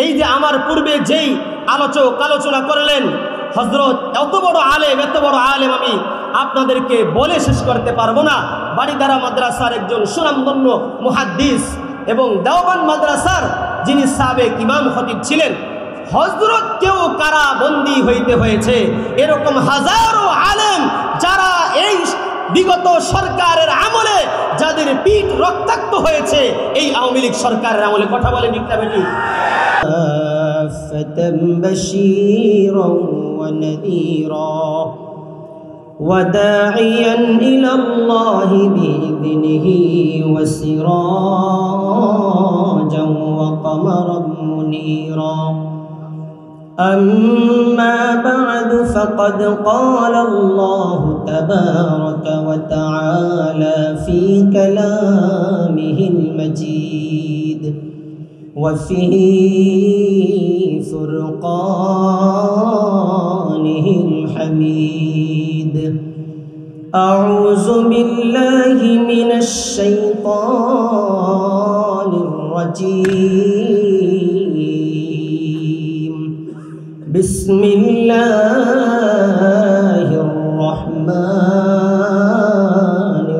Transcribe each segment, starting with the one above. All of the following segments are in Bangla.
এই যে আমার পূর্বে যেই আলোচনা করলেন হযরত, এত বড় আলেম আমি আপনাদেরকে বলে শেষ করতে পারবো না। বাড়িধারা মাদ্রাসার একজন সুনামধন্য মুহাদ্দিস এবং দেওবন্দ মাদ্রাসার যিনি সাবেক ইমাম খতিব ছিলেন, হযরতকেও কারাবন্দী হইতে হয়েছে। এরকম হাজারো আলেম যারা এই বিগত সরকারের আমলে যাদের পিঠ রক্তাক্ত হয়েছে এই আওয়ামী লীগ সরকারের আমলে। কথা বলেন ঠিক না বেটি? بشيرا ونذيرا وداعيا إلى الله بإذنه وسراجا وقمرا منيرا أما بعد فقد قال الله تبارك وتعالى في كلامه المجيد وفي فرقانه الحميد أعوذ بالله من الشيطان الرجيم بسم الله الرحمن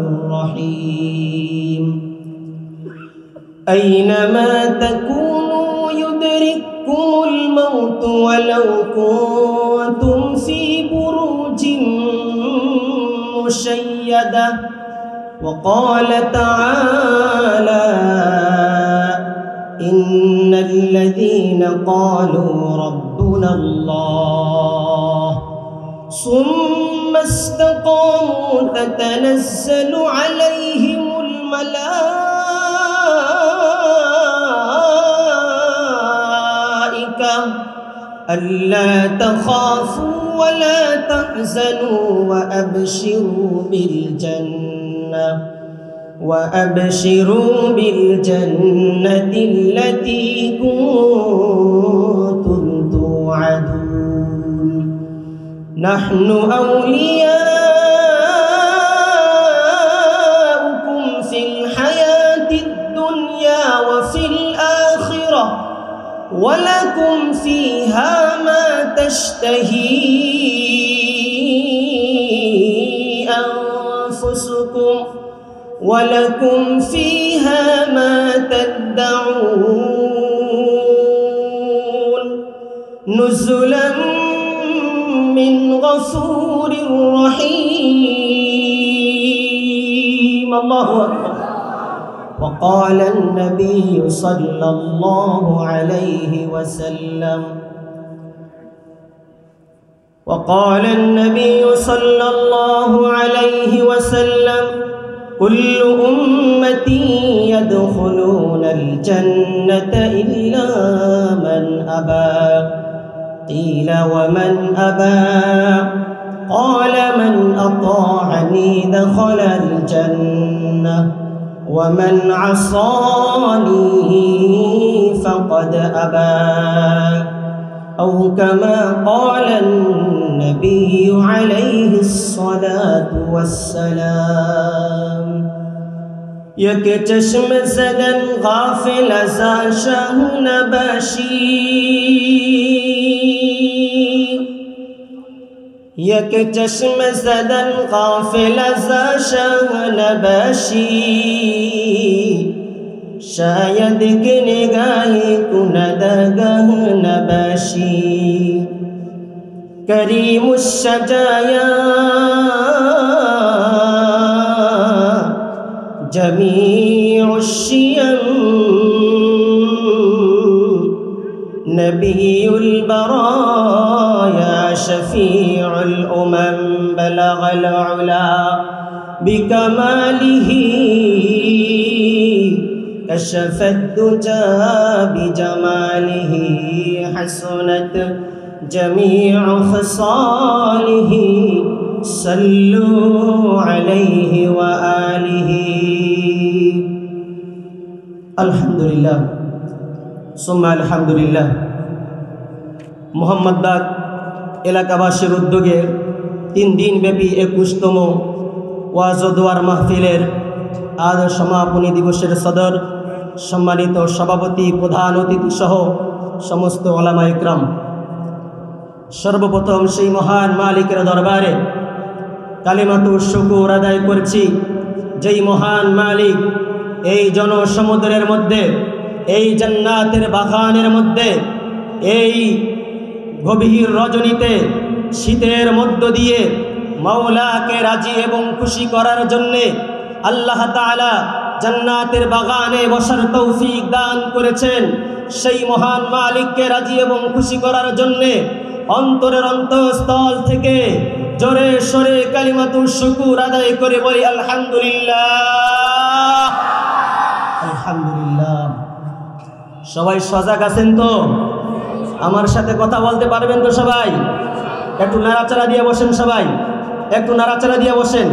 الرحيم أينما تكونوا يدرككم الموت ولو كنتم في بروج مشيدة وقال تعالى إن الذين قالوا ربنا الله ثم استقاموا تتنزل عليهم الملائكة ألا تخافوا ولا تحزنوا وأبشروا بالجنة التي كنتم توعدون نحن أولياؤكم في الحياة الدنيا وفي الآخرة ولكم فيها ما تشتهي أنفسكم ولكم فيها ما تدعون نزلا من غفور رحيم. الله أكبر. وقال النبي صلى الله عليه وسلم كل أمتي يدخلون الجنة إلا من أبى قيل ومن أبى قال من أطاعني دخل الجنة ومن عصاني فقد أبى أو كما قال النبي عليه الصلاة والسلام. یک چشم زدن غافل از شاه نباشی، یک چشم زدن غافل از شاه نباشی، شاید که نگاهی کند آگاه نباشی. کریم الشجایا جميع الشيم نبي البرايا شفيع الأمم بلغ العلا بكماله كشف الدجى بجماله حسنت جميع خصاله صلوا عليه وآله. আলহামদুলিল্লাহ সুম্মা আলহামদুলিল্লাহ। মোহাম্মদবাগ এলাকাবাসীর উদ্যোগে 3 দিনব্যাপী 21তম ওয়াজ ও দোয়ার মাহফিলের আজ সমাপনী দিবসের সদর সম্মানিত সভাপতি, প্রধান অতিথি সহ সমস্ত ওলামা ইকরাম, সর্বপ্রথম সেই মহান মালিকের দরবারে কালিমাতু শুকর আদায় করছি, যেই মহান মালিক এই জনসমুদ্রের মধ্যে, এই জান্নাতের বাগানের মধ্যে, এই গভীর রজনীতে শীতের মধ্য দিয়ে মাওলাকে রাজি এবং খুশি করার জন্যে আল্লাহ তাআলা জান্নাতের বাগানে বসার তৌফিক দান করেছেন। সেই মহান মালিককে রাজি এবং খুশি করার জন্যে অন্তরের অন্তঃস্থল থেকে জোরে সোরে কালিমাতু শুকর আদায় করে বলি আলহামদুলিল্লাহ, আলহামদুলিল্লাহ। সবাই সজাগ আছেন তো? আমার সাথে কথা বলতে পারবেন তো সবাই? একটু নাড়াচাড়া দিয়ে বসেন, সবাই একটু নাড়াচাড়া দিয়ে বসেন।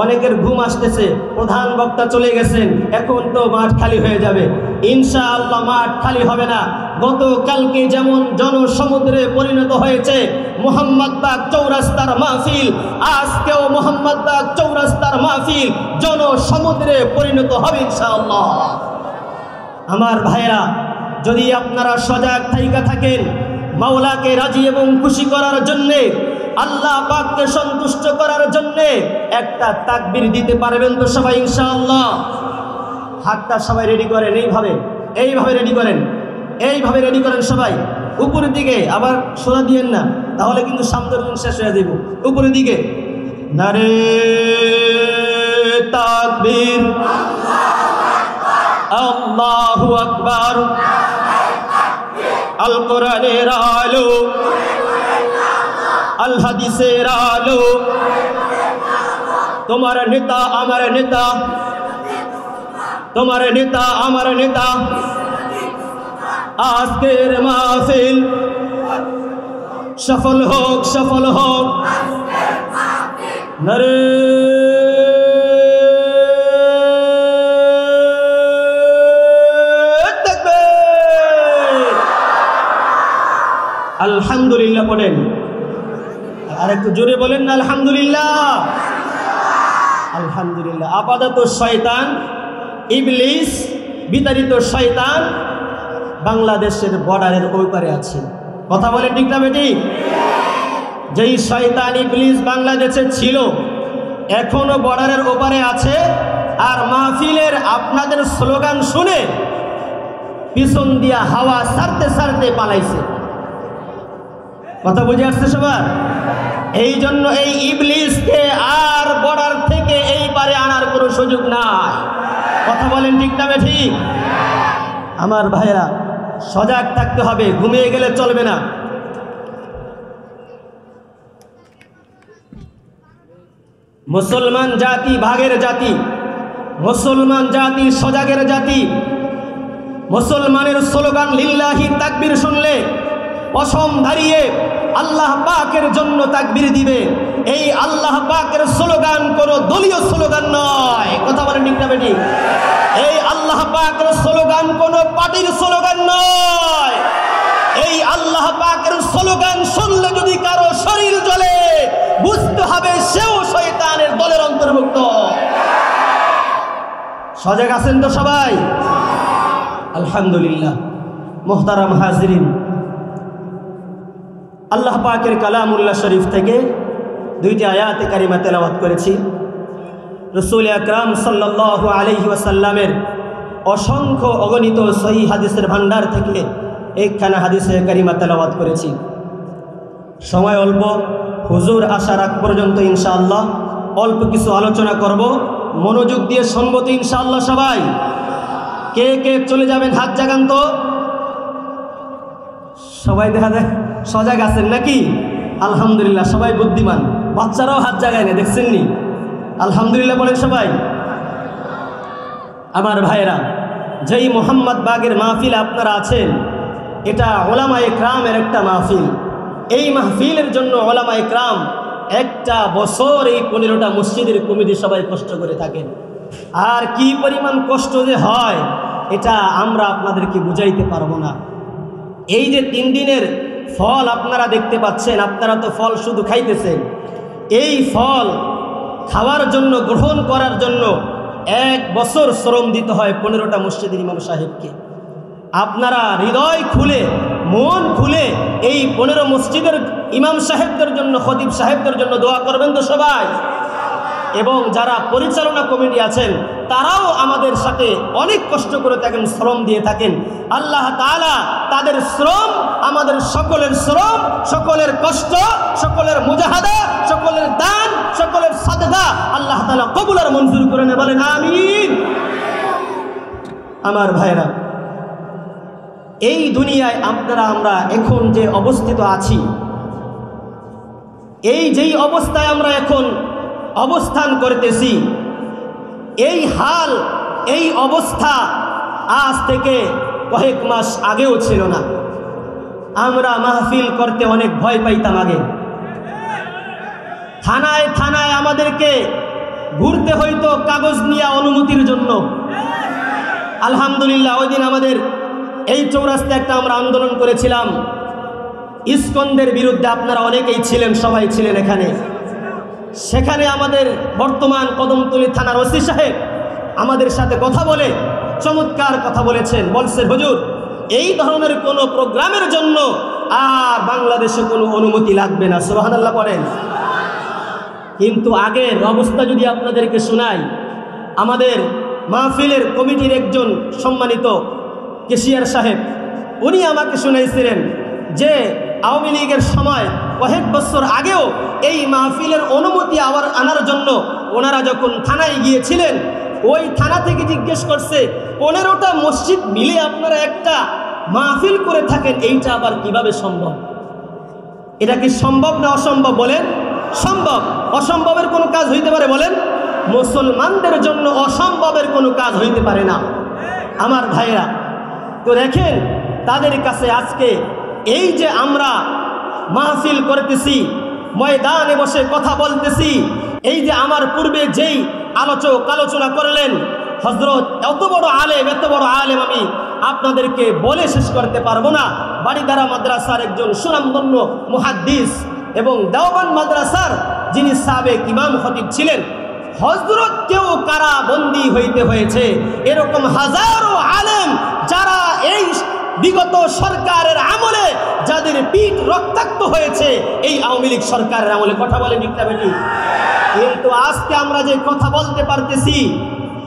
অনেকের ঘুম আসতেছে, প্রধান বক্তা চলে গেছেন, এখন তো মাঠ খালি হয়ে যাবে। ইনশাআল্লাহ মাঠ খালি হবে না। গতকালকে যেমন জনসমুদ্রে পরিণত হয়েছে মোহাম্মদবাগ চৌরাস্তার মাহফিল, আজকেও মোহাম্মদবাগ চৌরাস্তার মাহফিল জনসমুদ্রে পরিণত হবে ইনশাআল্লাহ। আমার ভাইরা, যদি আপনারা সজাগ থাইকা থাকেন মাওলাকে রাজি এবং খুশি করার জন্যে, আল্লাহ পাককে সন্তুষ্ট করার জন্যে একটা তাকবীর দিতে পারবেন তো সবাই ইনশাআল্লাহ? হাতটা সবাই রেডি করেন, এইভাবে রেডি করেন, এইভাবে রেডি করেন সবাই। উপরের দিকে আবার সোজা দিয়েন না, তাহলে কিন্তু সামনের দিন শেষ হয়ে যাব। উপরের দিকে নারে তাকবীর, আল্লাহু আকবার, আল কোরআনের আলো, আল হাদিসের আলো, তোমার নেতা আমার নেতা, তোমার নেতা আমার নেতা, আজকের মাহফিল সফল হোক, সফল হোক। নারে আলহামদুলিল্লাহ বলেন, আর একটু জোরে বলেন না আলহামদুলিল্লাহ, আলহামদুলিল্লাহ। আপাতত শয়তান, ইবলিস বিতাড়িত শয়তান বাংলাদেশের বর্ডারের ওই পারে আছে। কথা বলেন ঠিক না বেটি? যেই শয়তান ইবলিস বাংলাদেশে ছিল এখনো বর্ডারের ওপারে আছে, আর মাহফিলের আপনাদের স্লোগান শুনে পিছন দিয়া হাওয়া ছাড়তে ছাড়তে পালাইছে। কথা বুঝে আসছে সবার? এই জন্য এই ইবলিসকে আর বর্ডার থেকে এই পারে আনার কোনো সুযোগ নাই। কথা বলেন ঠিক না ঠিক? আমার ভাইরা, সজাগ থাকতে হবে, ঘুমিয়ে গেলে চলবে না। মুসলমান জাতি ভাগের জাতি, মুসলমান জাতি সজাগের জাতি। মুসলমানের স্লোগান লিল্লাহি তাকবীর শুনলে অসম দাঁড়িয়ে আল্লাহ পাকের জন্য তাকবীর দিবে। এই আল্লাহ পাকের স্লোগান কোনো দলীয় স্লোগান নয়। কথা বলেন ঠিক না বেটি? এই আল্লাহ পাকের স্লোগান কোনো পার্টির স্লোগান নয়। এই আল্লাহ পাকের স্লোগান শুনলে যদি কারো শরীর জ্বলে, বুঝতে হবে সেও শয়তানের দলের অন্তর্ভুক্ত। সজাগ আছেন তো সবাই? আলহামদুলিল্লাহ। মুহতারাম হাজিরিন, আল্লাহ পাকের কালামুল্লাহ শরীফ থেকে দুইটি আয়াতে কারিমা তেলাওয়াত করেছি। রাসূল আকরাম সাল্লাল্লাহু আলাইহি ওয়াসাল্লামের অসংখ্য অগণিত সহিহ হাদিসের ভান্ডার থেকে একখানা হাদিসে কারিমা তেলাওয়াত করেছি। সময় অল্প, হুজুর আসার আগ পর্যন্ত ইনশাআল্লাহ অল্প কিছু আলোচনা করব। মনোযোগ দিয়ে শুনবো তো ইনশাআল্লাহ সবাই? কে কে চলে যাবেন হাত জাগান তো। সবাই দেখা যায় সজাগ আছেন নাকি? আলহামদুলিল্লাহ, সবাই বুদ্ধিমান। বাচ্চারাও হাত জাগায় না, দেখছেন নি? আলহামদুলিল্লাহ বলেন সবাই। আমার ভাইয়েরা, যেই মোহাম্মদ বাগের মাহফিল আপনারা আছেন, এটা ওলামায়ে ইকরামের একটা মাহফিল। এই মাহফিলের জন্য ওলামায়ে ইকরাম একটা বছর এই 15টা মসজিদের কমিটি সবাই কষ্ট করে থাকেন। আর কি পরিমাণ কষ্ট যে হয় এটা আমরা আপনাদেরকে বুঝাইতে পারবো না। এই যে 3 দিনের ফল আপনারা দেখতে পাচ্ছেন, আপনারা তো ফল শুধু খাইতেছেন। এই ফল খাওয়ার জন্য, গ্রহণ করার জন্য 1 বছর শ্রম দিতে হয় 15টা মসজিদের ইমাম সাহেবকে। আপনারা হৃদয় খুলে মন খুলে এই 15 মসজিদের ইমাম সাহেবদের জন্য, খতিব সাহেবদের জন্য দোয়া করবেন তো সবাই? এবং যারা পরিচালনা কমিটি আছেন তারাও আমাদের সাথে অনেক কষ্ট করে থাকেন, শ্রম দিয়ে থাকেন। আল্লাহ তাআলা তাদের শ্রম, আমাদের সকলের শ্রম, সকলের কষ্ট, সকলের মুজাহাদা, সকলের দান, সকলের সাদকা আল্লাহ তাআলা কবুল আর মঞ্জুর করে নেন, বলেন আমিন। আমার ভাইরা, এই দুনিয়ায় আমরা এখন যে অবস্থিত আছি, এই যেই অবস্থায় আমরা এখন অবস্থান করতেছি, এই হাল, এই অবস্থা আজ থেকে কয়েক মাস আগেও ছিল না। আমরা মাহফিল করতে অনেক ভয় পাইতাম আগে। থানায় থানায় আমাদেরকে ঘুরতে হইতো কাগজ নিয়ে অনুমতির জন্য। আলহামদুলিল্লাহ, ওই দিন আমাদের এই চৌরাস্তায় একটা আমরা আন্দোলন করেছিলাম ইসকন্দের বিরুদ্ধে। আপনারা অনেকেই ছিলেন, সবাই ছিলেন এখানে। সেখানে আমাদের বর্তমান কদমতলী থানার ওসি সাহেব আমাদের সাথে কথা বলে চমৎকার কথা বলেছেন। বলছেন, হুজুর, এই ধরনের কোনো প্রোগ্রামের জন্য আর বাংলাদেশে কোনো অনুমতি লাগবে না। সুবহানাল্লাহ পড়েন। কিন্তু আগের অবস্থা যদি আপনাদেরকে শোনাই, আমাদের মাহফিলের কমিটির একজন সম্মানিত কেশিয়ার সাহেব, উনি আমাকে শুনাইছিলেন যে আওয়ামী লীগের সময় কয়েক বছর আগেও এই মাহফিলের অনুমতি আনার জন্য ওনারা যখন থানায় গিয়েছিলেন, ওই থানা থেকে জিজ্ঞেস করছে 15টা মসজিদ মিলে আপনারা একটা মাহফিল করে থাকেন, এইটা আবার কিভাবে সম্ভব? এটা কি সম্ভব না অসম্ভব? বলেন সম্ভব। অসম্ভবের কোনো কাজ হইতে পারে? বলেন মুসলমানদের জন্য অসম্ভবের কোনো কাজ হইতে পারে না। আমার ভাইরা, তো দেখেন তাদের কাছে আজকে এই যে আমরা মাহফিল করতেছি, ময়দানে বসে কথা বলতেছি, এই যে আমার পূর্বে যেই আলোচনা করলেন হযরত, এত বড় আলেম আমি আপনাদেরকে বলে শেষ করতে পারবো না। বাড়িধারা মাদ্রাসার একজন সুনামধন্য মুহাদ্দিস এবং দেওবন্দ মাদ্রাসার যিনি সাবেক ইমাম খতিব ছিলেন, হযরতকেও কারাবন্দী হইতে হয়েছে। এরকম হাজারো আলেম যারা এই বিগত সরকারের আমলে যাদের পিঠ রক্তাক্ত হয়েছে এই আওয়ামী লীগ সরকারের আমলে, কথা বলে ঠিক না বেটি? কিন্তু আজকে আমরা যে কথা বলতে পারতেছি,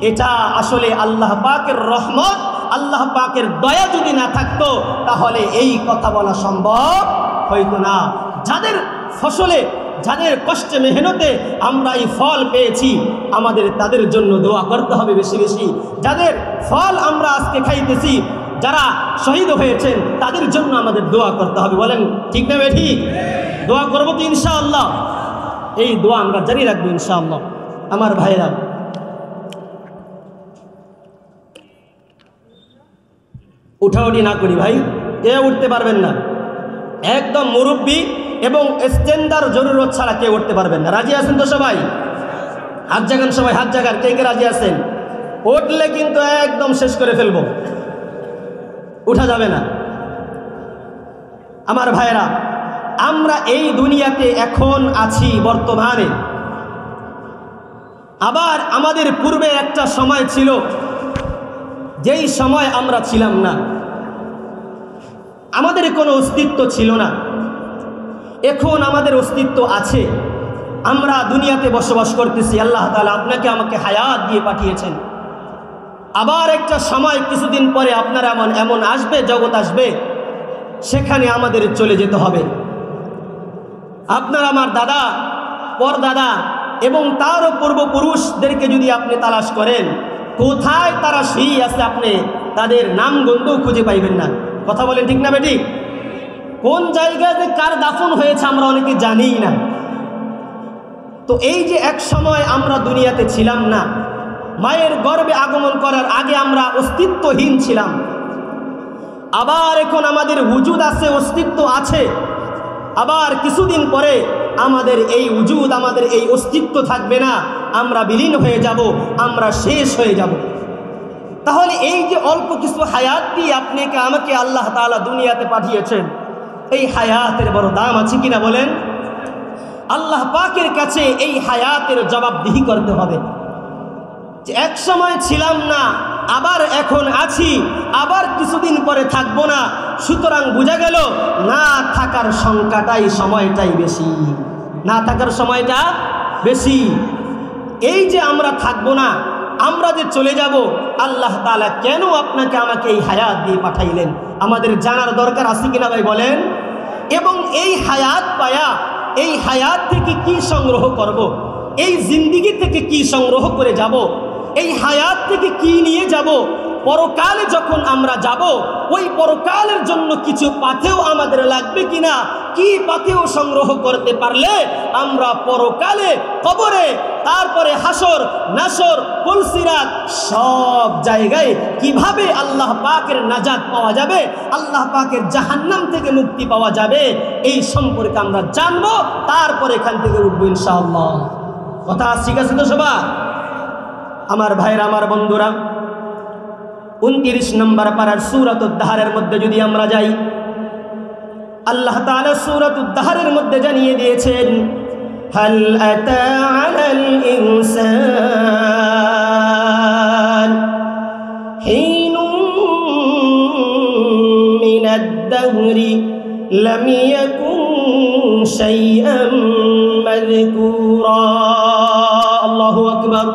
এটা আসলে আল্লাহ পাকের রহমত, আল্লাহ পাকের দয়া যদি না থাকতো তাহলে এই কথা বলা সম্ভব হইতো না। যাদের ফসলে, যাদের কষ্টে মেহনতে আমরা এই ফল পেয়েছি, আমাদের তাদের জন্য দোয়া করতে হবে বেশি বেশি। যাদের ফল আমরা আজকে খাইতেছি, যারা শহীদ হয়েছেন তাদের জন্য আমাদের দোয়া করতে হবে, বলেন ঠিক না বেঠি? দোয়া করবো তো ইনশাআল্লাহ। এই দোয়া আমরা জারি রাখবো ইনশাআল্লাহ। আমার ভাইরা, উঠাউঠি না করি ভাই, কেউ উঠতে পারবেন না। একদম মুরব্বী এবং স্ট্যান্ডার জরুরত ছাড়া কেউ উঠতে পারবেন না। রাজি আছেন তো সবাই? হাত জাগান সবাই, হাত জাগান। কে কে রাজি আছেন? উঠলে কিন্তু একদম শেষ করে ফেলবো, উঠা যাবে না। আমার ভাইরা, আমরা এই দুনিয়াতে এখন আছি বর্তমানে, আবার আমাদের পূর্বে একটা সময় ছিল যেই সময় আমরা ছিলাম না, আমাদের কোনো অস্তিত্ব ছিল না। এখন আমাদের অস্তিত্ব আছে, আমরা দুনিয়াতে বসবাস করতেছি। আল্লাহ তাআলা আপনাকে আমাকে হায়াত দিয়ে পাঠিয়েছেন। আবার একটা সময় কিছুদিন পরে আপনার এমন আসবে, জগৎ আসবে, সেখানে আমাদের চলে যেতে হবে। আপনার আমার দাদা, পরদাদা এবং তারও পূর্বপুরুষদেরকে যদি আপনি তালাশ করেন, কোথায় তারা শুয়ে আছে আপনি তাদের নাম গন্ধও খুঁজে পাইবেন না। কথা বলেন ঠিক না বেটি? কোন জায়গায় যে কার দাফন হয়েছে আমরা অনেকে জানি না। তো এই যে এক সময় আমরা দুনিয়াতে ছিলাম না, মায়ের গর্ভে আগমন করার আগে আমরা অস্তিত্বহীন ছিলাম, আবার এখন আমাদের উজুদ আছে, অস্তিত্ব আছে। আবার কিছুদিন পরে আমাদের এই উজুদ, আমাদের এই অস্তিত্ব থাকবে না, আমরা বিলীন হয়ে যাব, আমরা শেষ হয়ে যাব। তাহলে এই যে অল্প কিছু হায়াত দিয়ে আপনাকে আমাকে আল্লাহ তাআলা দুনিয়াতে পাঠিয়েছেন, এই হায়াতের বড় দাম আছে কিনা বলেন? আল্লাহ পাকের কাছে এই হায়াতের জবাবদিহি করতে হবে যে এক সময় ছিলাম না, আবার এখন আছি, আবার কিছুদিন পরে থাকবো না। সুতরাং বোঝা গেল না থাকার সংখ্যাটাই সময়টাই বেশি, না থাকার সময়টা বেশি। এই যে আমরা থাকবো না, আমরা যে চলে যাব, আল্লাহ তাআলা কেন আপনাকে আমাকে এই হায়াত দিয়ে পাঠাইলেন আমাদের জানার দরকার আছে কিনা ভাই বলেন। এবং এই হায়াত পায়া এই হায়াত থেকে কি সংগ্রহ করব, এই জিন্দিগি থেকে কি সংগ্রহ করে যাব, এই হায়াত থেকে কি নিয়ে যাব, পরকালে যখন আমরা যাব ওই পরকালের জন্য কিছু পাথেও আমাদের লাগবে কিনা, কি পাথেও সংগ্রহ করতে পারলে আমরা পরকালে কবরে, তারপরে হাসর নাসর পুলসিরাত সব জায়গায় কিভাবে আল্লাহ পাকের নাজাত পাওয়া যাবে, আল্লাহ পাকের জাহান্নাম থেকে মুক্তি পাওয়া যাবে, এই সম্পর্কে আমরা জানবো। তারপরে এখান থেকে উঠবো ইনশাআল্লাহ। কথা ঠিক আছে তো সবাই? আমার ভাইরা, আমার বন্ধুরা, 29 নম্বর পারার সূরাতুদ দাহরের মধ্যে যদি আমরা যাই, আল্লাহ তাআলা সূরাতুদ দাহরের মধ্যে জানিয়ে দিয়েছেন, হাল আতা আলাল ইনসান হিনুম মিনাদ দাহরি লাম ইয়াকুন শাইআম মাযকুরা। আল্লাহু আকবার।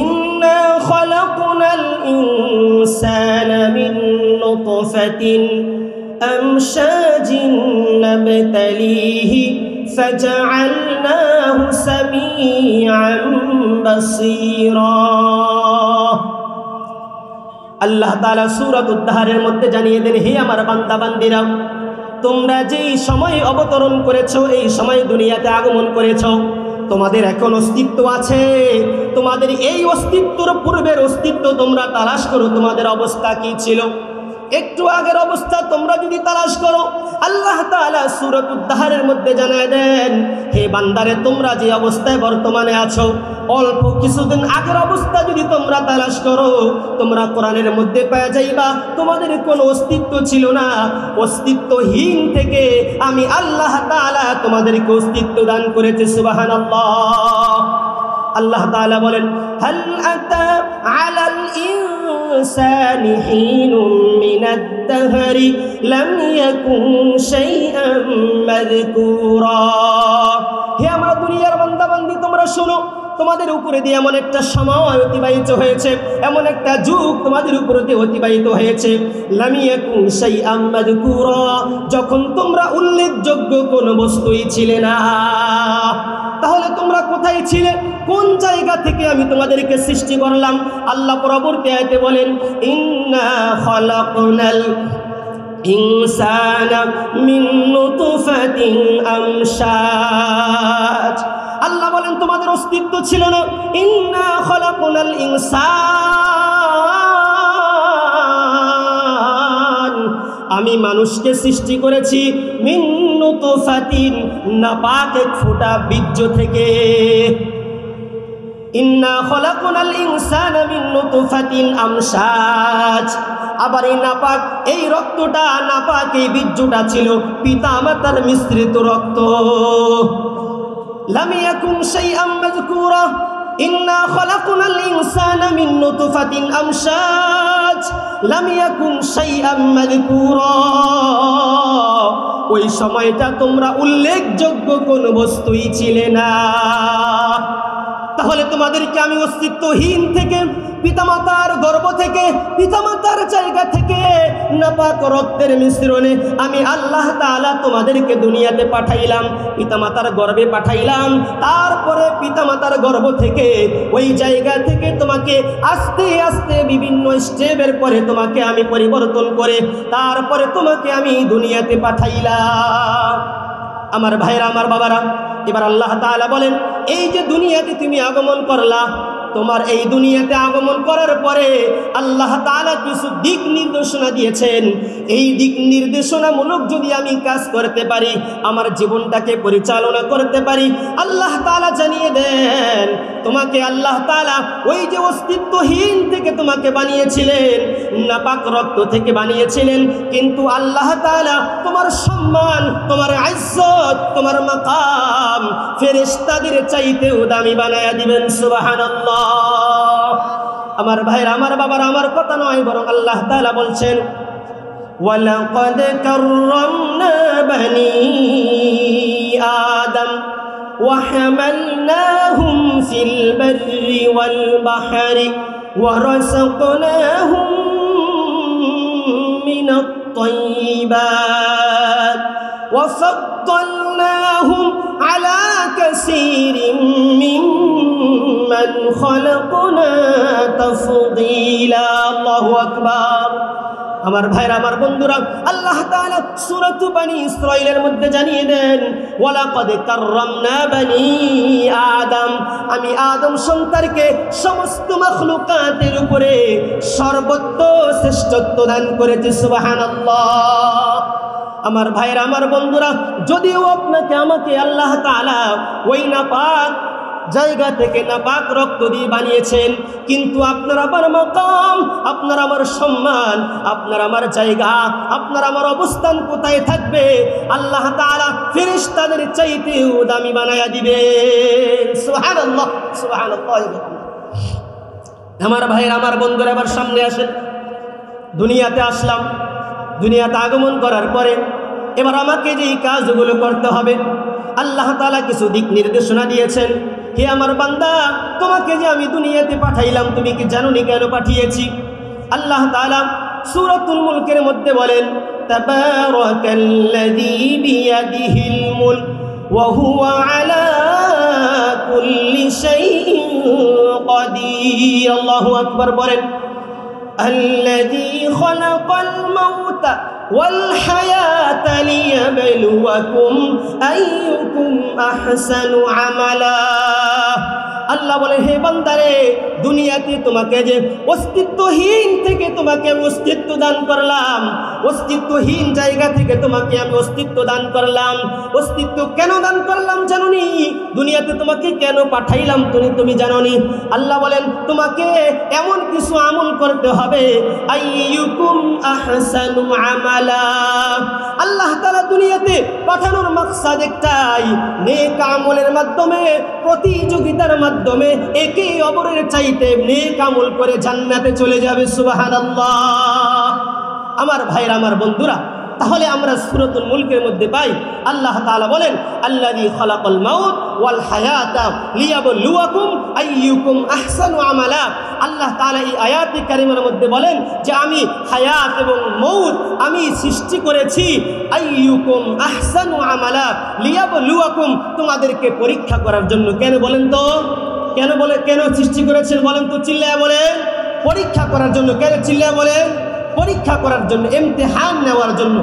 إنا خلقنا الإنسان من نطفة أمشاج نبتليه فجعلناه سميعا بصيرا। আল্লাহ তাআলা সূরাতুদ দাহরের মধ্যে জানিয়ে দেন, হে আমার বান্দা বান্দীরা, তোমরা যেই সময় অবতরণ করেছো, এই সময় দুনিয়াতে আগমন করেছো, তোমাদের এখন অস্তিত্ব আছে। তোমাদের এই অস্তিত্বর পূর্বের অস্তিত্ব তোমরা তালাশ করো, তোমাদের অবস্থা কি ছিল, একটু আগের অবস্থা তোমরা যদি তালাশ করো, আল্লাহ তাআলা সূরাতুদ দাহরের মধ্যে জানায় দেন, হে বান্দারে, তোমরা যে অবস্থায় বর্তমানে আছো, অল্প কিছুদিন আগের অবস্থা যদি তোমরা তালাশ করো, তোমরা কোরআনের মধ্যে পেয়ে যাইবা তোমাদের কোনো অস্তিত্ব ছিল না। অস্তিত্বহীন থেকে আমি আল্লাহ তাআলা তোমাদেরকে অস্তিত্ব দান করেছি। সুবহানাল্লাহ। আল্লাহ তাআলা বলেন, হাল আতা আলাল ইনসানি হিনুম মিনাদ দাহরি লাম ইয়াকুন শাইআম মাযকুরা। হে আমার দুনিয়ার বান্দা বান্দি, তোমরা শোনো, তোমাদের উপরে দিয়ে এমন একটা সময় অতিবাহিত হয়েছে, এমন একটা যুগ তোমাদের উপরে দিয়ে অতিবাহিত হয়েছে, লাম ইয়াকুন শাইআম মাযকুরা, যখন তোমরা উল্লেখযোগ্য কোনো বস্তুই ছিলে না। তাহলে তোমরা কোথায় ছিলে, কোন জায়গা থেকে আমি তোমাদেরকে সৃষ্টি করলাম? আল্লাহ পরবর্তী আয়াতে বলেন, ইন্না খালাকনাল ইনসানা মিন নুতফাতিন আমশাজ। আল্লাহ বলেন তোমাদের অস্তিত্ব ছিল না। ইন্না খালাকনাল ইনসান, আমি মানুষকে সৃষ্টি করেছি মিন নুতফাতিন, নাপাক এক ফোঁটা বীর্য থেকে। ইন্না খালাকনাল ইনসানা মিন নুতফাতিন আমশাজ। আবার এই নাপাক, এই রক্তটা নাপাক, এই বীর্যটা ছিল পিতা মাতার মিশ্রিত রক্ত। লাম ইয়াকুন শাইআম মাযকুরা। ইন্না খালাকনাল ইনসানা মিন নুতফাতিন আমশাজ লাম ইয়াকুন শাইআম মাযকুরা। ওই সময়টা তোমরা উল্লেখযোগ্য কোনো বস্তুই ছিলে না। তাহলে তোমাদেরকে আমি অস্তিত্বহীন থেকে, পিতামাতার গর্ভ থেকে, পিতামাতার জায়গা থেকে, নাপাক রক্তের মিশ্রণে আমি আল্লাহ তাআলা তোমাদেরকে দুনিয়াতে পাঠাইলাম, পিতামাতার গর্ভে পাঠাইলাম। তারপরে পিতামাতার গর্ভ থেকে, ওই জায়গা থেকে তোমাকে আস্তে আস্তে বিভিন্ন স্টেপের পরে তোমাকে আমি পরিবর্তন করে তারপরে তোমাকে আমি দুনিয়াতে পাঠাইলাম। আমার ভাইরা, আমার বাবারা, এবার আল্লাহ তাআলা বলেন, এই যে দুনিয়াতে তুমি আগমন করলা, তোমার এই দুনিয়াতে আগমন করার পরে আল্লাহ তাআলা কিছু দিক নির্দেশনা দিয়েছেন। এই দিক নির্দেশনামূলক যদি আমি কাজ করতে পারি, আমার জীবনটাকে পরিচালনা করতে পারি, আল্লাহ তাআলা জানিয়ে দেন তোমাকে আল্লাহ তাআলা ওই যে অস্তিত্বহীন থেকে তোমাকে বানিয়েছিলেন, নাপাক রক্ত থেকে বানিয়েছিলেন, কিন্তু আল্লাহ তাআলা তোমার সম্মান, তোমার ইজ্জত, তোমার মাকাম ফেরেশতাদের চাইতেও দামি বানায়া দিবেন। সুবহানাল্লাহ। আমার ভাইরা, আমার বাবারা, আমার কথা নয়, বরং আল্লাহ তাআলা বলছেন ওয়ালাকাদ কাররামনা বানি আদম ওয়া হামালনাহুম ফিল বাররি ওয়াল বাহরি ওয়া রাযাকনাহুম মিনাত তাইয়্যিবাত ওয়া ফাদ্দালনাহুম আলা কাসীরিন মিম্মান খালাকনা তাফদীলা। আল্লাহু আকবার। আমার ভাইরা, আমার বন্ধুরা, আল্লাহ তাআলা সূরাত বনী ইসরাঈলের মধ্যে জানিয়ে দেন ওয়ালাকাদ কাররামনা বনী আদম, আমি আদম সন্তানকে সমস্ত মাখলুকাতের উপরে সর্বোচ্চ শ্রেষ্ঠত্ব দান করেছি। সুবহানাল্লাহ। আমার ভাইরা, আমার বন্ধুরা, যদিও আপনাকে আমাকে আল্লাহ তাআলা ওই নাপাক জায়গা থেকে নাপাক রক্ত দিয়ে বানিয়েছেন, কিন্তু আপনার আমার মাকাম, আপনার আমার সম্মান, আপনার আমার জায়গা, আপনার আমার অবস্থান কোথায় থাকবে? আল্লাহ তাআলা ফেরেশতাদের চাইতেও দামি বানায়া দিবে। সুবহানাল্লাহ, সুবহানাল্লাহ। আমার ভাইরা, আমার বন্ধুরা, এবার সামনে আসেন। দুনিয়াতে আসলাম, দুনিয়াতে আগমন করার পরে এবার আমাকে যে কাজগুলো করতে হবে আল্লাহ তাআলা কিছু দিক নির্দেশনা দিয়েছেন। হে আমার বান্দা, তোমাকে যে আমি দুনিয়াতে পাঠাইলাম, তুমি কি জানোনি কেন পাঠিয়েছি? আল্লাহ তাআলা সূরাতুল মুলকের মধ্যে বলেন তাবারাকাল্লাযী বিয়াদিহিল মুলক ওয়া হুয়া আলা কুল্লি শাইইন কাদির। আল্লাহু আকবার। বলেন আল্লাযী খালাকাল মাউতা ওয়াল হায়াতা লিয়াবলুয়াকুম আইয়ুকুম আহসানু আমালা। আল্লাহ বলে, হে বান্দারে, দুনিয়াতে তোমাকে যে অস্তিত্বহীন থেকে তোমাকে আমি অস্তিত্ব দান করলাম, অস্তিত্বহীন জায়গা থেকে তোমাকে আমি অস্তিত্ব দান করলাম। অস্তিত্ব কেন দান করলাম জানোনি? দুনিয়াতে তোমাকে কেন পাঠাইলাম তুমি জানোনি? আল্লাহ বলেন, তোমাকে এমন কিছু আমল করতে হবে, আইয়ুকুম আহসানু আমালা। আল্লাহ তাআলা দুনিয়াতে পাঠানোর মাকসাদ একটাই, নেক আমলের মাধ্যমে, প্রতিযোগিতার মাধ্যমে একে অপরের চাইতে নেক আমল করে জান্নাতে চলে যাবে। সুবহানাল্লাহ। আমার ভাইরা, আমার বন্ধুরা, তাহলে আমরা সূরাতুল মুলকের মধ্যে পাই আল্লাহ তাআলা বলেন আল্লাযী খালাকাল মাউত ওয়াল হায়াতা লিয়াবলুয়াকুম আইয়ুকুম আহসানু আমালা। আল্লাহ তাআলা এই আয়াতে কারিমার মধ্যে বলেন যে আমি হায়াত এবং মউত আমি সৃষ্টি করেছি, আইয়ুকুম আহসানু আমালা লিয়াবলুয়াকুম, তোমাদেরকে পরীক্ষা করার জন্য। কেন বলেন তো? কেন সৃষ্টি করেছেন বলেন তো? চিল্লায়া বলেন। পরীক্ষা করার জন্য। কেন? চিল্লায়া বলেন। পরীক্ষা করার জন্য, ইমতিহান নেওয়ার জন্য।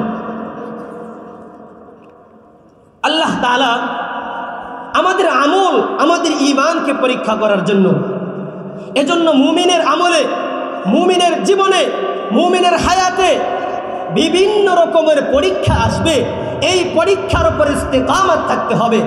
আল্লাহ তাআলা আমাদের আমল, আমাদের ঈমানকে পরীক্ষা করার জন্য। এজন্য মুমিনের আমলে, মুমিনের জীবনে, মুমিনের হায়াতে বিভিন্ন রকমের পরীক্ষা আসবে। এই পরীক্ষার উপর ইস্তেকামত থাকতে হবে।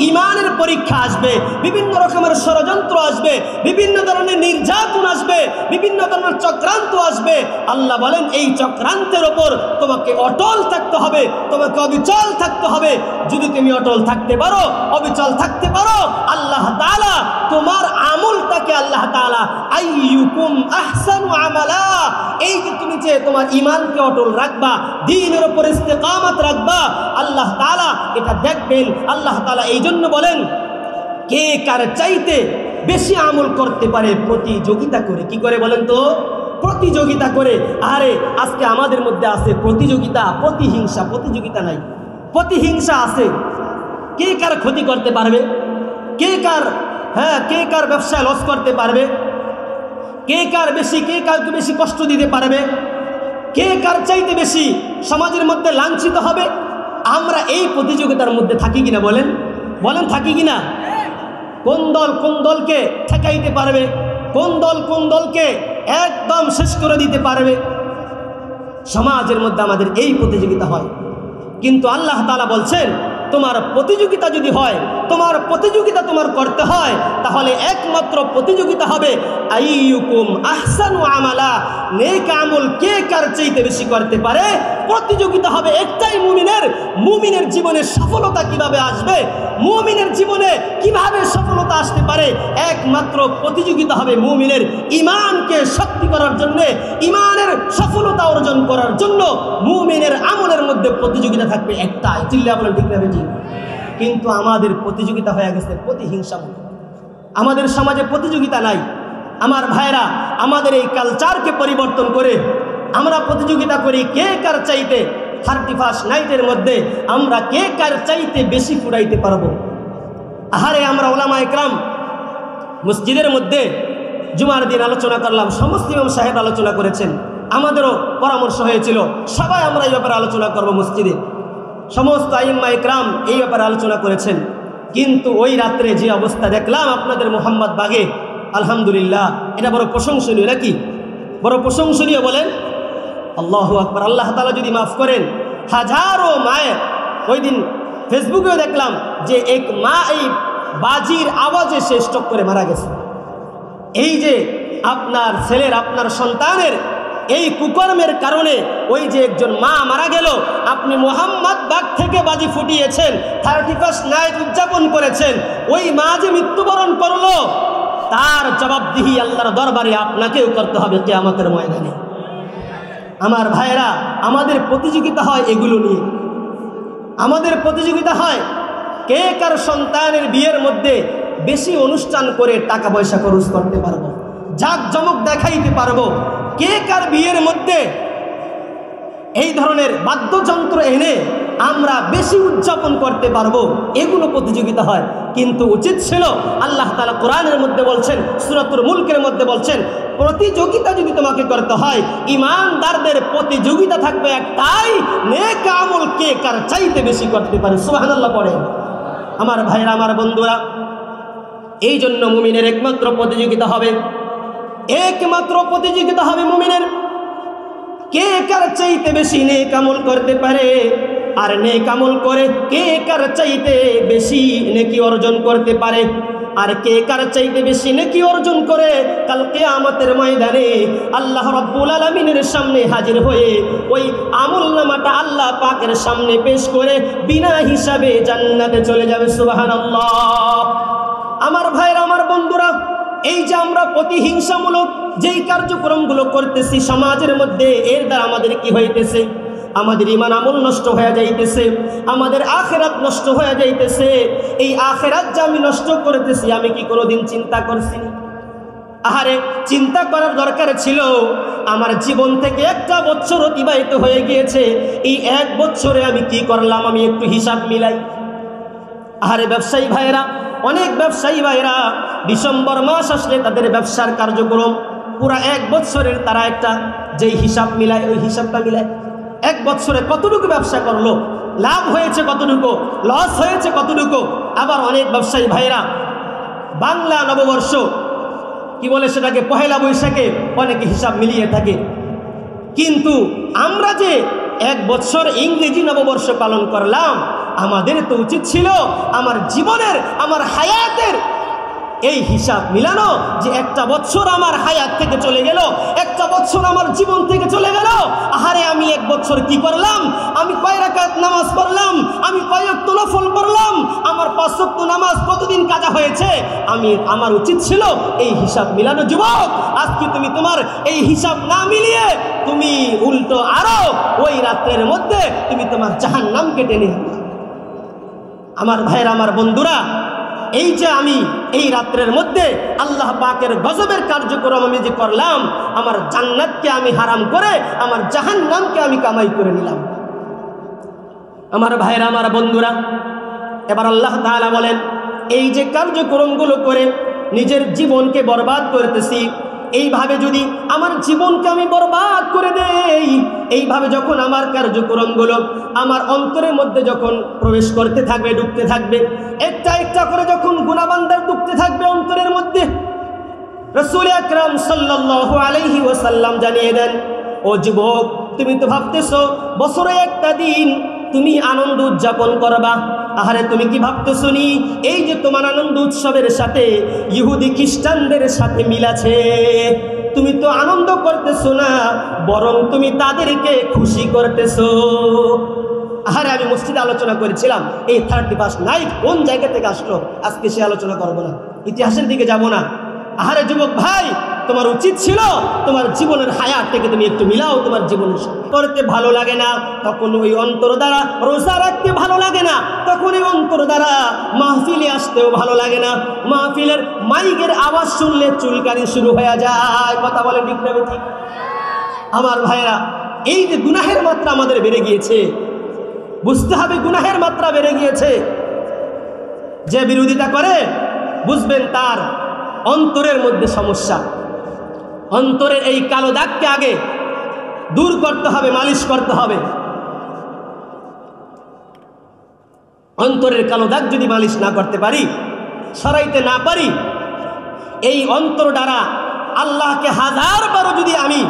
ঈমানের পরীক্ষা আসবে, বিভিন্ন রকমের ষড়যন্ত্র আসবে, বিভিন্ন ধরনের নির্যাতন আসবে, বিভিন্ন ধরনের চক্রান্ত আসবে। আল্লাহ বলেন এই চক্রান্তের ওপর তোমাকে অটল থাকতে হবে, তোমাকে অবিচল থাকতে হবে। যদি তুমি অটল থাকতে পারো, অবিচল থাকতে পারো, আল্লাহ তাআলা তোমার আমলটাকে আল্লাহ তাআলা আইয়ুকুম আহসানু আমালা, এই যে তুমি যে তোমার ঈমানকে অটল রাখবা, দ্বীনের উপর ইস্তেকামত রাখবা, আল্লাহ তাআলা এটা দেখবেন। আল্লাহ তাআলা এই জন্য বলেন কে কার চাইতে বেশি আমল করতে পারে প্রতিযোগিতা করে। কি করে বলেন তো? প্রতিযোগিতা করে। আরে আজকে আমাদের মধ্যে আছে প্রতিযোগিতা, প্রতিহিংসা। প্রতিযোগিতা নাই, প্রতিহিংসা আছে। কে কার ক্ষতি করতে পারবে, কে কার ব্যবসায় লস করতে পারবে, কে কারকে বেশি কষ্ট দিতে পারবে, কে কার চাইতে বেশি সমাজের মধ্যে লাঞ্ছিত হবে। আমরা এই প্রতিযোগিতার মধ্যে থাকি কিনা বলেন? থাকি কিনা? কোন দল কোন দলকে ঠেকাইতে পারবে, কোন দল কোন দলকে একদম শেষ করে দিতে পারবে। সমাজের মধ্যে আমাদের এই প্রতিযোগিতা হয়। কিন্তু আল্লাহ তাআলা বলছেন তোমার প্রতিযোগিতা যদি হয়, তোমার প্রতিযোগিতা তোমার করতে হয়, তাহলে একমাত্র প্রতিযোগিতা হবে আইয়ুকুম আহসানু আমালা, নেক আমল কে কার চাইতে বেশি করতে পারে। প্রতিযোগিতা হবে একটাই মুমিন মুমিনের জীবনে সফলতা কিভাবে আসবে, মুমিনের জীবনে কিভাবে সফলতা আসতে পারে, একমাত্র প্রতিযোগিতা হবে মুমিনের ঈমানকে শক্তি করার জন্য, ঈমানের সফলতা অর্জন করার জন্য মুমিনের আমলের মধ্যে প্রতিযোগিতা থাকবে একটাই। চিল্লা বলেন ঠিক না বেটি? কিন্তু আমাদের প্রতিযোগিতা হয়ে গেছে প্রতিহিংসামূলক। আমাদের সমাজে প্রতিযোগিতা নাই। আমার ভাইরা, আমাদের এই কালচারকে পরিবর্তন করে আমরা প্রতিযোগিতা করি কে কার চাইতে 31st নাইটের মধ্যে আমরা কে কার চাইতে বেশি ফুরাইতে পারবো। আহারে, আমরা ওলামা একরাম মসজিদের মধ্যে জুমার দিন আলোচনা করলাম, সমস্ত ইমাম সাহেব আলোচনা করেছেন, আমাদেরও পরামর্শ হয়েছিল সবাই আমরা এই ব্যাপারে আলোচনা করব মসজিদে। সমস্ত আইম্মা একরাম এই ব্যাপারে আলোচনা করেছেন। কিন্তু ওই রাত্রে যে অবস্থা দেখলাম আপনাদের মোহাম্মদ বাগে, আলহামদুলিল্লাহ, এটা বড় প্রশংসনীয় নাকি? বড় প্রশংসনীয় বলেন? আল্লাহু আকবার। আল্লাহ তাআলা যদি মাফ করেন, হাজারো মায়ের, ওই দিন ফেসবুকেও দেখলাম যে এক মা এই বাজির আওয়াজে সে স্ট্রোক করে মারা গেছে। এই যে আপনার ছেলের, আপনার সন্তানের এই কুকর্মের কারণে ওই যে একজন মা মারা গেল, আপনি মোহাম্মদ বাগ থেকে বাজি ফুটিয়েছেন, 31st নাইট উদযাপন করেছেন, ওই মা যে মৃত্যুবরণ করলো তার জবাবদিহি আল্লাহর দরবারে আপনাকেও করতে হবে কিয়ামতের ময়দানে। আমার ভাইরা, আমাদের প্রতিযোগিতা হয় এগুলো নিয়ে। আমাদের প্রতিযোগিতা হয় কে কার সন্তানের বিয়ের মধ্যে বেশি অনুষ্ঠান করে টাকা পয়সা খরচ করতে পারবো, জাঁকজমক দেখাইতে পারবো, কে কার বিয়ের মধ্যে এই ধরনের বাদ্যযন্ত্র এনে আমরা বেশি উদযাপন করতে পারবো, এগুলো প্রতিযোগিতা হয়। কিন্তু উচিত ছিল, আল্লাহ তাআলা কোরআনের মধ্যে বলছেন, সূরাতুল মুলকের মধ্যে বলছেন, প্রতিযোগিতা যদি তোমাকে করতে হয়, ঈমানদারদের প্রতিযোগিতা থাকবে একটাই, নেক আমল কে কার চাইতে বেশি করতে পারে। সুবহানাল্লাহ পড়ে। আমার ভাইরা, আমার বন্ধুরা, এই জন্য মুমিনের একমাত্র প্রতিযোগিতা হবে, একমাত্র প্রতিযোগিতা হবে মুমিনের কে কার চাইতে বেশি নেক আমল করতে পারে, আর নেক আমল করে কে কার চাইতে বেশি নেকি অর্জন করতে পারে, আর কে কার চাইতে বেশি নেকি অর্জন করে কাল কিয়ামতের ময়দানে আল্লাহ রাব্বুল আলামিনের সামনে হাজির হয়ে ওই আমলনামাটা আল্লাহ পাকের সামনে পেশ করে বিনা হিসাবে জান্নাতে চলে যাবে। সুবহানাল্লাহ। আমার ভাইরা, আমার বন্ধুরা, এই যে আমরা প্রতিহিংসামূলক যেই কার্যক্রমগুলো করতেছি সমাজের মধ্যে, এর দ্বারা আমাদের কি হইতেছে? আমাদের ঈমান আমল নষ্ট হয়ে যাইতেছে, আমাদের আখিরাত নষ্ট হয়ে যাইতেছে। এই আখিরাত যে আমি নষ্ট করতেছি, আমি কি কোনোদিন চিন্তা করছি? আহারে, চিন্তা করার দরকার ছিল। আমার জীবন থেকে 1 বছর অতিবাহিত হয়ে গিয়েছে, এই 1 বছরে আমি কি করলাম আমি একটু হিসাব মিলাই। আহারে ব্যবসায়ী ভাইরা, অনেক ব্যবসায়ী ভাইরা ডিসেম্বর মাস আসলে তাদের ব্যবসার কার্যক্রম পুরা 1 বছরের তারা একটা যেই হিসাব মিলায়, ওই হিসাবটা মিলায় 1 বছরে কতটুকু ব্যবসা করলো, লাভ হয়েছে কতটুকু, লস হয়েছে কতটুকু। আবার অনেক ব্যবসায়ী ভাইরা বাংলা নববর্ষ কি বলে সেটাকে, পহেলা বৈশাখে অনেকে হিসাব মিলিয়ে থাকে। কিন্তু আমরা যে 1 বছর ইংরেজি নববর্ষ পালন করলাম, আমাদের তো উচিত ছিল আমার জীবনের, আমার হায়াতের এই হিসাব মিলানো, যে 1 বছর আমার হায়াত থেকে চলে গেল, 1 বছর আমার জীবন থেকে চলে গেল। আহারে, আমি 1 বছর কি করলাম, আমি কয় রাকাত নামাজ পড়লাম, আমি কয় ওয়াক্ত নফল পড়লাম, আমার 5 ওয়াক্ত নামাজ কতদিন কাজা হয়েছে, আমার উচিত ছিল এই হিসাব মিলানো। যুবক, আজকে তুমি তোমার এই হিসাব না মিলিয়ে তুমি উল্টো আরো ওই রাতের মধ্যে তুমি তোমার জাহান্নামকে টেনে আনলা। আমার ভাইরা, আমার বন্ধুরা, এই যে আমি এই রাত্রের মধ্যে আল্লাহ পাকের গজবের কার্যক্রম আমি যে করলাম, আমার জান্নাতকে আমি হারাম করে আমার জাহান্নামকে আমি কামাই করে নিলাম। আমার ভাইরা, আমার বন্ধুরা, এবার আল্লাহ তাআলা বলেন, এই যে কার্যক্রমগুলো করে নিজের জীবনকে বরবাদ করতেছি, এইভাবে যদি আমার জীবনকে আমি বরবাদ করে দেই, এইভাবে যখন আমার কার্যক্রমগুলো আমার অন্তরের মধ্যে যখন প্রবেশ করতে থাকবে, ঢুকতে থাকবে, একটা একটা করে যখন গুনাহবান্দার ঢুকতে থাকবে অন্তরের মধ্যে, রাসূল আকরাম সাল্লাল্লাহু আলাইহি ওয়াসাল্লাম জানিয়ে দেন, ও যুবক, তুমি তো ভাবতেছো বছরে একটা দিন তুমি আনন্দ উদযাপন করবা। আহারে, তুমি কি ভাবতেছো নি এই যে তোমার আনন্দ উৎসবের সাথে ইহুদি খ্রিস্টানদের সাথে মিল আছে? তুমি তো আনন্দ করতেছো না, বরং তুমি তাদেরকে খুশি করতেছো। আহারে আমি মসজিদে আলোচনা করেছিলাম এই 31 নাইট কোন জায়গা থেকে আসলো, আজকে সে আলোচনা করবো না, ইতিহাসের দিকে যাব না। আহারে যুবক ভাই, তোমার উচিত ছিল তোমার জীবনের হায়াতটাকে তুমি একটু মিলাও তোমার জীবনের সাথে। করতে ভালো লাগে না তখন ওই অন্তর দ্বারা রোজা রাখতে ভালো লাগে না, তখন ওই অন্তর দ্বারা মাহফিলে আসতেও ভালো লাগে না। মাহফিলের মাইকের আওয়াজ শুনলে চুলকানি শুরু হয়ে যায়। কথা বলে ঠিক না ঠিক? আমার ভাইরা, এই যে গুনাহের মাত্রা আমাদের বেড়ে গিয়েছে, বুঝতে হবে গুনাহের মাত্রা বেড়ে গিয়েছে। যে বিরোধিতা করে বুঝবেন তার অন্তরের মধ্যে সমস্যা। অন্তরের এই কালো দাগকে আগে দূর করতে হবে, মালিশ করতে হবে। অন্তরের কালো দাগ যদি মালিশ না করতে পারি, সরাইতে না পারি, এই অন্তর দ্বারা আল্লাহকে 1000 বারও যদি আমি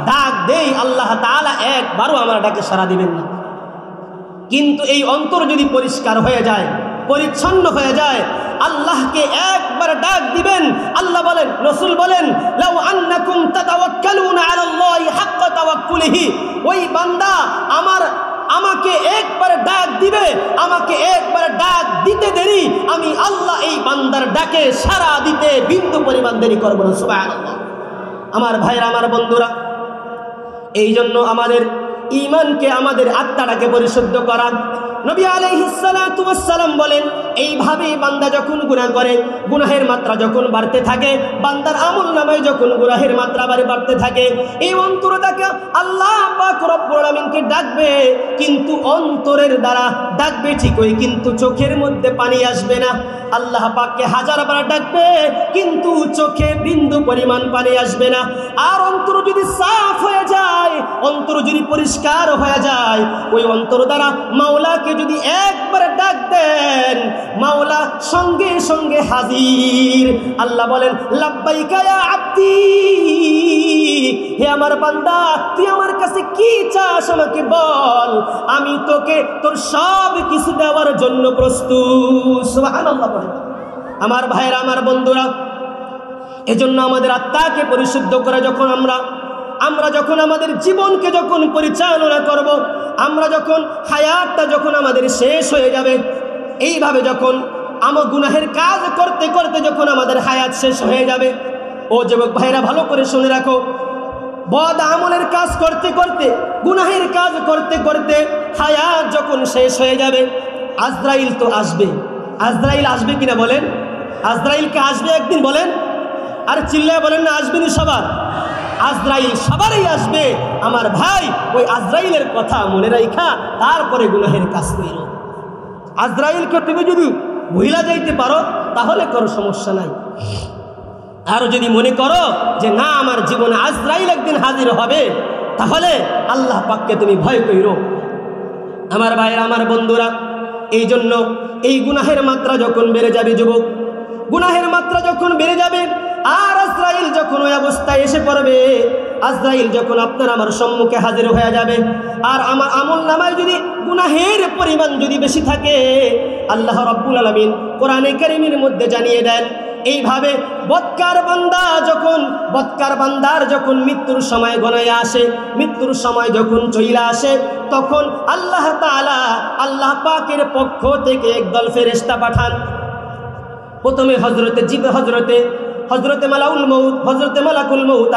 ডাক দেই, আল্লাহ তাআলা একবারও আমার ডাকে সাড়া দিবেন না। কিন্তু এই অন্তর যদি পরিষ্কার হয়ে যায়, পরিচ্ছন্ন হয়ে যায়, আল্লাহকে একবার ডাক দিবেন। আল্লাহ বলেন, রাসূল বলেন, লাউ আন্নাকুম তাতাওয়াক্কালুনা আলাল্লাহি হাক্কা তাওয়াক্কুলিহি, ওই বান্দা আমাকে একবার ডাক দিবে, আমাকে একবার ডাক দিতে দেরি, আমি আল্লাহ এই বান্দার ডাকে সাড়া দিতে বিন্দু পরিমাণ দেরি করব না। সুবহানাল্লাহ। আমার ভাইরা, আমার বন্ধুরা, এই জন্য আমাদের ঈমানকে, আমাদের আত্মাটাকে পরিশুদ্ধ করা। নবী আলাইহিস সালাতু ওয়াস সালাম বলেন, এইভাবে বান্দা যখন গুনাহ করে, গুনাহের মাত্রা যখন বাড়তে থাকে, বান্দার আমলনামায় যখন গুনাহের মাত্রা বাড়তে থাকে, এই অন্তরটাকে আল্লাহ পাক রব্বুল আলামিনকে ডাকবে, কিন্তু অন্তরের দ্বারা ডাকবে ঠিকই, কিন্তু চোখের মধ্যে পানি আসবে না। আল্লাহ পাককে 1000 বার ডাকবে, কিন্তু চোখে বিন্দু পরিমাণ পানি আসবে না। আর অন্তর যদি সাফ হয়ে যায়, অন্তর যদি পরিষ্কার হয়ে যায়, ওই অন্তর দ্বারা মাওলাকে যদি একবার ডাক দেন, মাওলা সঙ্গে সঙ্গে হাজির। আল্লাহ বলেন, লাব্বাইকা ইয়া আব্দি, হে আমার বান্দা, তুই আমার কাছে কি চাস আমাকে বল, আমি তোকে তোর সব কিছু দেওয়ার জন্য প্রস্তুত। সুবহানাল্লাহ। আমার ভাইরা, আমার বন্ধুরা, এজন্য আমাদের আত্মাকে পরিশুদ্ধ করে যখন আমরা যখন আমাদের জীবনকে যখন পরিচালনা করব, আমরা যখন হায়াতটা যখন আমাদের শেষ হয়ে যাবে, এইভাবে যখন আমার গুনাহের কাজ করতে করতে যখন আমাদের হায়াত শেষ হয়ে যাবে, ও যুবক ভাইরা ভালো করে শুনে রাখো, বদ আমলের কাজ করতে করতে, গুনাহের কাজ করতে করতে হায়াত যখন শেষ হয়ে যাবে, আজরাইল তো আসবে। আজরাইল আসবে কিনা বলেন? আজরাইলকে আসবে একদিন বলেন? আর চিল্লায় বলেন না আসবেনি সবার? আজরাইল সবারই আসবে। আমার ভাই, ওই আজরাইলের কথা মনে রাখা তারপরে গুনাহের কাজ করো। আজরাইলকে তুমি যদি ভুলা যাইতে পারো তাহলে কোনো সমস্যা নাই। আর যদি মনে করো যে না, আমার জীবনে আজরাইল একদিন হাজির হবে, তাহলে আল্লাহ পাককে তুমি ভয় কইরো। আমার ভাইরা, আমার বন্ধুরা, এই জন্য এই গুনাহের মাত্রা যখন বেড়ে যাবে, যুবক, গুনাহের মাত্রা যখন বেড়ে যাবে, আর আজরাইল যখন ওই অবস্থায় এসে পড়বে, আজরাইল যখন আপনার আমার সম্মুখে হাজির হয়ে যাবে, আর আমার আমলনামায় যদি গুনাহের পরিমাণ যদি বেশি থাকে, আল্লাহ রাব্বুল আলামিন কোরআনে কারীমের মধ্যে জানিয়ে দেন, এইভাবে বদকার বান্দার যখন মৃত্যুর সময় গণায় আসে, মৃত্যুর সময় যখন চইলা আসে, তখন আল্লাহ তাআলা, আল্লাহ পাকের পক্ষ থেকে একদল ফেরেশতা পাঠান। প্রথমে হজরতে মালাকুল মউত